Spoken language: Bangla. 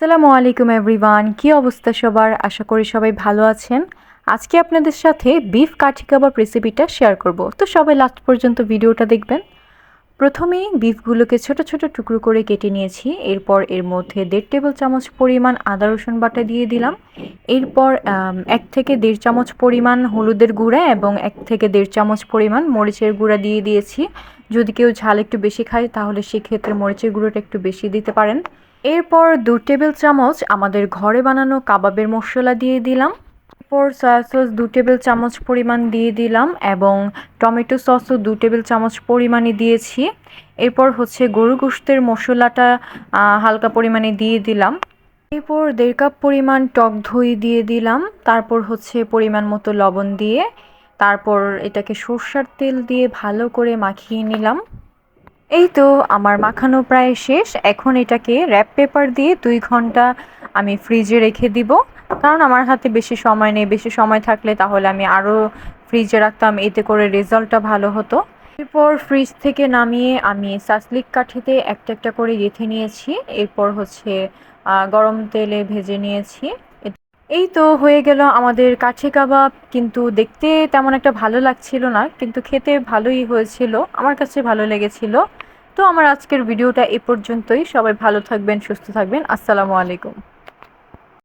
আসসালামু আলাইকুম এভরিওয়ান, কি অবস্থা সবার? আশা করি সবাই ভালো আছেন। আজকে আপনাদের সাথে বিফ কাঠি কাবাব রেসিপিটা শেয়ার করব, তো সবাই লাস্ট পর্যন্ত ভিডিওটা দেখবেন। প্রথমেই বিফগুলোকে ছোট ছোট টুকরো করে কেটে নিয়েছি। এরপর এর মধ্যে 1.5 টেবিল চামচ পরিমাণ আদা রসুন বাটা দিয়ে দিলাম। এরপর 1 থেকে 1.5 চামচ পরিমাণ হলুদের গুঁড়া এবং 1 থেকে 1.5 চামচ পরিমাণ মরিচের গুঁড়া দিয়ে দিয়েছি। যদি কেউ ঝাল একটু বেশি খায় তাহলে সেক্ষেত্রে মরিচের গুঁড়োটা একটু বেশি দিতে পারেন। এরপর 2 টেবিল চামচ আমাদের ঘরে বানানো কাবাবের মশলা দিয়ে দিলাম। এরপর সয়া সস 2 টেবিল চামচ পরিমাণ দিয়ে দিলাম এবং টমেটো সসও 2 টেবিল চামচ পরিমাণে দিয়েছি। এরপর হচ্ছে গরু গোশতের মশলাটা হালকা পরিমাণে দিয়ে দিলাম। এরপর 1.5 কাপ পরিমাণ টক দই দিয়ে দিলাম। তারপর হচ্ছে পরিমাণ মতো লবণ দিয়ে তারপর এটাকে সরষের তেল দিয়ে ভালো করে মাখিয়ে নিলাম। এই তো আমার মাখানো প্রায় শেষ। এখন এটাকে র্যাপ পেপার দিয়ে 2 ঘন্টা আমি ফ্রিজে রেখে দিব, কারণ আমার হাতে বেশি সময় নেই। বেশি সময় থাকলে তাহলে আমি আরও ফ্রিজে রাখতাম, এতে করে রেজাল্টটা ভালো হতো। এরপর ফ্রিজ থেকে নামিয়ে আমি সাসলিক কাঠিতে একটা একটা করে গেঁথে নিয়েছি। এরপর হচ্ছে গরম তেলে ভেজে নিয়েছি। এই তো হয়ে গেল আমাদের কাঠি কাবাব। কিন্তু দেখতে তেমন একটা ভালো লাগছিল না, কিন্তু খেতে ভালোই হয়েছিল, আমার কাছে ভালো লেগেছিল। তো আমার আজকের ভিডিওটা এ পর্যন্তই। সবাই ভালো থাকবেন, সুস্থ থাকবেন। আসসালামু আলাইকুম।